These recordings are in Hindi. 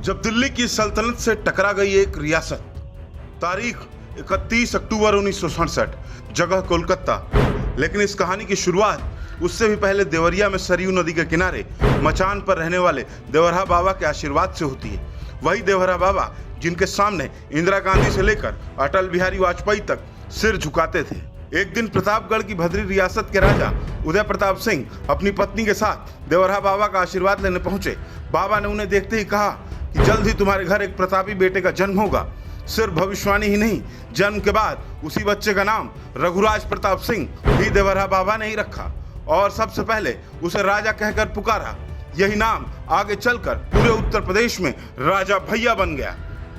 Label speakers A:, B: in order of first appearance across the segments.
A: जब दिल्ली की सल्तनत से टकरा गई एक रियासत। तारीख 31 अक्टूबर 1967, जगह कोलकाता। लेकिन इस कहानी की शुरुआत उससे भी पहले देवरिया में सरयू नदी के किनारे मचान पर रहने वाले देवरा बाबा के आशीर्वाद से होती है। वही देवरा बाबा जिनके सामने इंदिरा गांधी से लेकर अटल बिहारी वाजपेयी तक सिर झुकाते थे। एक दिन प्रतापगढ़ की भद्री रियासत के राजा उदय प्रताप सिंह अपनी पत्नी के साथ देवरा बाबा का आशीर्वाद लेने पहुंचे। बाबा ने उन्हें देखते ही कहा कि जल्द ही तुम्हारे घर एक प्रतापी बेटे का जन्म होगा। सिर्फ भविष्यवाणी ही नहीं, जन्म के बाद उसी बच्चे का नाम रघुराज प्रताप सिंह भी देवरा बाबा ने ही रखा और सबसे पहले उसे राजा कहकर पुकारा। यही नाम आगे चलकर पूरे उत्तर प्रदेश में राजा भैया बन गया।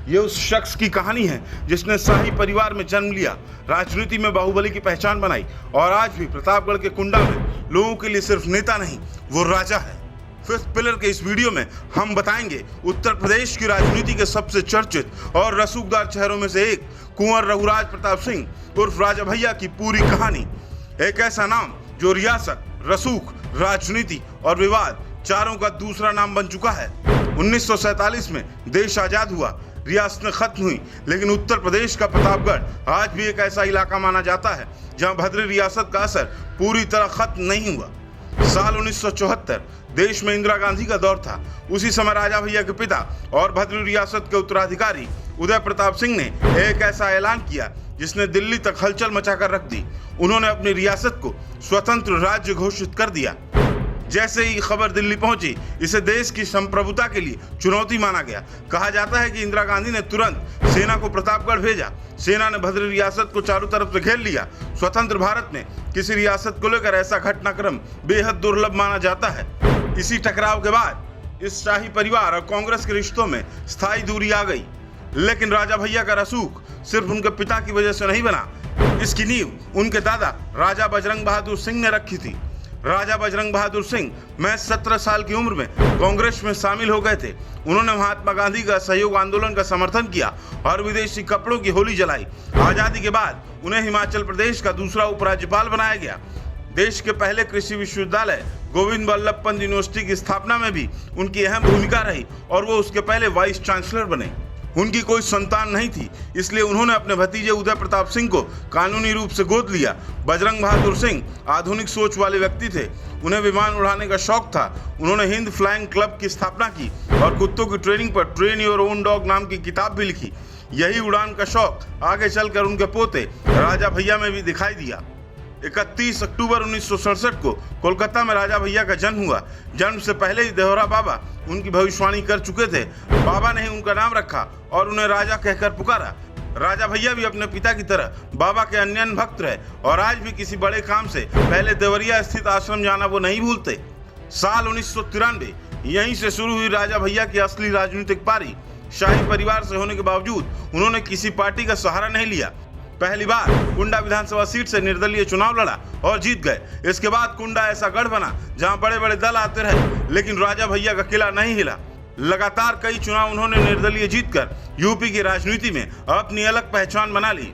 A: ये उस शख्स की कहानी है जिसने शाही परिवार में जन्म लिया, राजनीति में बाहुबली की पहचान बनाई और आज भी प्रतापगढ़ के कुंडा में लोगों के लिए सिर्फ नेता नहीं, वो राजा है। फिफ्थ पिलर के इस वीडियो में हम बताएंगे उत्तर प्रदेश की राजनीति के सबसे चर्चित और रसूखदार चेहरों में से एक कुंवर रघुराज प्रताप सिंह उर्फ राजा भैया की पूरी कहानी। एक ऐसा नाम जो रियासत, रसूख, राजनीति और विवाद चारों का दूसरा नाम बन चुका है। 1947 में देश आजाद हुआ, रियासतें खत्म हुई, लेकिन उत्तर प्रदेश का प्रतापगढ़ आज भी एक ऐसा इलाका माना जाता है जहां भद्री रियासत का असर पूरी तरह खत्म नहीं हुआ। साल 1974 देश में इंदिरा गांधी का दौर था। उसी समय राजा भैया के पिता और भद्री रियासत के उत्तराधिकारी उदय प्रताप सिंह ने एक ऐसा ऐलान किया जिसने दिल्ली तक हलचल मचाकर रख दी। उन्होंने अपनी रियासत को स्वतंत्र राज्य घोषित कर दिया। जैसे ही खबर दिल्ली पहुंची, इसे देश की संप्रभुता के लिए चुनौती माना गया। कहा जाता है कि इंदिरा गांधी ने तुरंत सेना को प्रतापगढ़ भेजा। सेना ने भद्री रियासत को चारों तरफ से घेर लिया। स्वतंत्र भारत में किसी रियासत को लेकर ऐसा घटनाक्रम बेहद दुर्लभ माना जाता है। इसी टकराव के बाद इस शाही परिवार और कांग्रेस के रिश्तों में स्थायी दूरी आ गई। लेकिन राजा भैया का रसूख सिर्फ उनके पिता की वजह से नहीं बना, इसकी नींव उनके दादा राजा बजरंग बहादुर सिंह ने रखी थी। राजा बजरंग बहादुर सिंह महज 17 साल की उम्र में कांग्रेस में शामिल हो गए थे। उन्होंने महात्मा गांधी का सहयोग आंदोलन का समर्थन किया और विदेशी कपड़ों की होली जलाई। आजादी के बाद उन्हें हिमाचल प्रदेश का दूसरा उपराज्यपाल बनाया गया। देश के पहले कृषि विश्वविद्यालय गोविंद वल्लभ पंत यूनिवर्सिटी की स्थापना में भी उनकी अहम भूमिका रही और वो उसके पहले वाइस चांसलर बने। उनकी कोई संतान नहीं थी, इसलिए उन्होंने अपने भतीजे उदय प्रताप सिंह को कानूनी रूप से गोद लिया। बजरंग बहादुर सिंह आधुनिक सोच वाले व्यक्ति थे। उन्हें विमान उड़ाने का शौक था। उन्होंने हिंद फ्लाइंग क्लब की स्थापना की और कुत्तों की ट्रेनिंग पर ट्रेन योर ओन डॉग नाम की किताब भी लिखी। यही उड़ान का शौक आगे चलकर उनके पोते राजा भैया में भी दिखाई दिया। 31 अक्टूबर 1967 को कोलकाता में राजा भैया का जन्म हुआ। जन्म से पहले ही देवरा बाबा उनकी भविष्यवाणी कर चुके थे। बाबा ने ही उनका नाम रखा और उन्हें राजा कहकर पुकारा। राजा भैया भी अपने पिता की तरह बाबा के अनन्य भक्त रहे और आज भी किसी बड़े काम से पहले देवरिया स्थित आश्रम जाना वो नहीं भूलते। साल 1993 यहीं से शुरू हुई राजा भैया की असली राजनीतिक पारी। शाही परिवार से होने के बावजूद उन्होंने किसी पार्टी का सहारा नहीं लिया। पहली बार कुंडा विधानसभा सीट से निर्दलीय चुनाव लड़ा और जीत गए। इसके बाद कुंडा ऐसा गढ़ बना जहां बड़े बड़े दल आते रहे, लेकिन राजा भैया का किला नहीं हिला। लगातार कई चुनाव उन्होंने निर्दलीय जीतकर यूपी की राजनीति में अपनी अलग पहचान बना ली।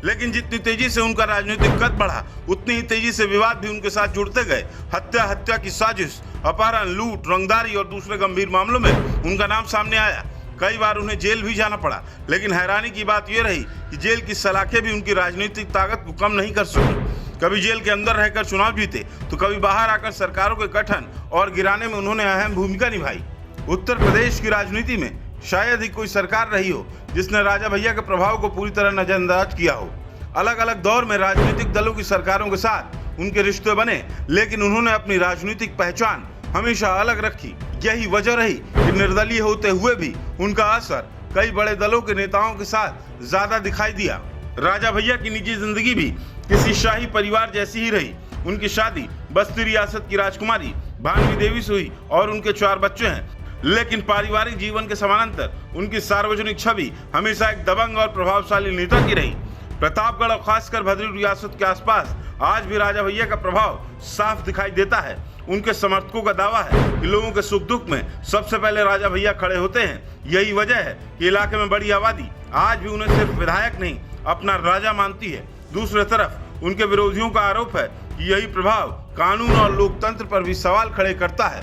A: लेकिन जितनी तेजी से उनका राजनीतिक कद बढ़ा, उतनी ही तेजी से विवाद भी उनके साथ जुड़ते गए। हत्या की साजिश, अपहरण, लूट, रंगदारी और दूसरे गंभीर मामलों में उनका नाम सामने आया। कई बार उन्हें जेल भी जाना पड़ा, लेकिन हैरानी की बात यह रही कि जेल की सलाखें भी उनकी राजनीतिक ताकत को कम नहीं कर सकी। कभी जेल के अंदर रहकर चुनाव जीते तो कभी बाहर आकर सरकारों के गठन और गिराने में उन्होंने अहम भूमिका निभाई। उत्तर प्रदेश की राजनीति में शायद ही कोई सरकार रही हो जिसने राजा भैया के प्रभाव को पूरी तरह नजरअंदाज किया हो। अलग अलग दौर में राजनीतिक दलों की सरकारों के साथ उनके रिश्ते बने, लेकिन उन्होंने अपनी राजनीतिक पहचान हमेशा अलग रखी। यही वजह रही कि निर्दलीय होते हुए भी उनका असर कई बड़े दलों के नेताओं के साथ ज्यादा दिखाई दिया। राजा भैया की निजी जिंदगी भी किसी शाही परिवार जैसी ही रही। उनकी शादी बस्ती रियासत की राजकुमारी भानवी देवी से हुई और उनके 4 बच्चे हैं। लेकिन पारिवारिक जीवन के समानांतर उनकी सार्वजनिक छवि हमेशा एक दबंग और प्रभावशाली नेता की रही। प्रतापगढ़ और खासकर भद्री रियासत के आसपास आज भी राजा भैया का प्रभाव साफ दिखाई देता है। उनके समर्थकों का दावा है कि लोगों के सुख दुख में सबसे पहले राजा भैया खड़े होते हैं। यही वजह है कि इलाके में बड़ी आबादी आज भी उन्हें सिर्फ विधायक नहीं, अपना राजा मानती है। दूसरी तरफ उनके विरोधियों का आरोप है कि यही प्रभाव कानून और लोकतंत्र पर भी सवाल खड़े करता है।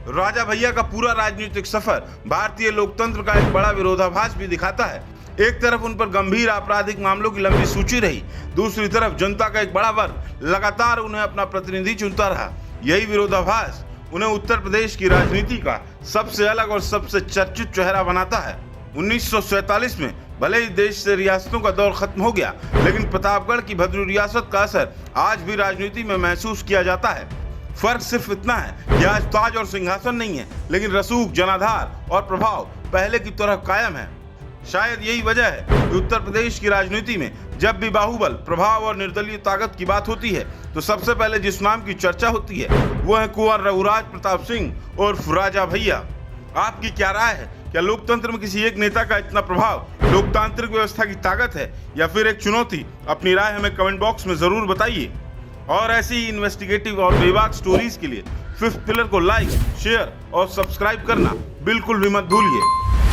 A: राजा भैया का पूरा राजनीतिक सफर भारतीय लोकतंत्र का एक बड़ा विरोधाभास भी दिखाता है। एक तरफ उन पर गंभीर आपराधिक मामलों की लंबी सूची रही, दूसरी तरफ जनता का एक बड़ा वर्ग लगातार उन्हें अपना प्रतिनिधि चुनता रहा। यही विरोधाभास उन्हें उत्तर प्रदेश की राजनीति का सबसे अलग और सबसे चर्चित चेहरा बनाता है। 1947 में भले ही देश से रियासतों का दौर खत्म हो गया, लेकिन प्रतापगढ़ की भद्र रियासत का असर आज भी राजनीति में महसूस किया जाता है। फर्क सिर्फ इतना है कि आज ताज और सिंहासन नहीं है, लेकिन रसूख, जनाधार और प्रभाव पहले की तरह कायम है। शायद यही वजह है कि उत्तर प्रदेश की राजनीति में जब भी बाहुबल, प्रभाव और निर्दलीय ताकत की बात होती है तो सबसे पहले जिस नाम की चर्चा होती है वो है कुंवर रघुराज प्रताप सिंह उर्फ राजा भैया। आपकी क्या राय है? क्या लोकतंत्र में किसी एक नेता का इतना प्रभाव लोकतांत्रिक व्यवस्था की ताकत है या फिर एक चुनौती? अपनी राय हमें कमेंट बॉक्स में जरूर बताइए। और ऐसी ही इन्वेस्टिगेटिव और बेबाक स्टोरीज के लिए फिफ्थ पिलर को लाइक, शेयर और सब्सक्राइब करना बिल्कुल भी मत भूलिए।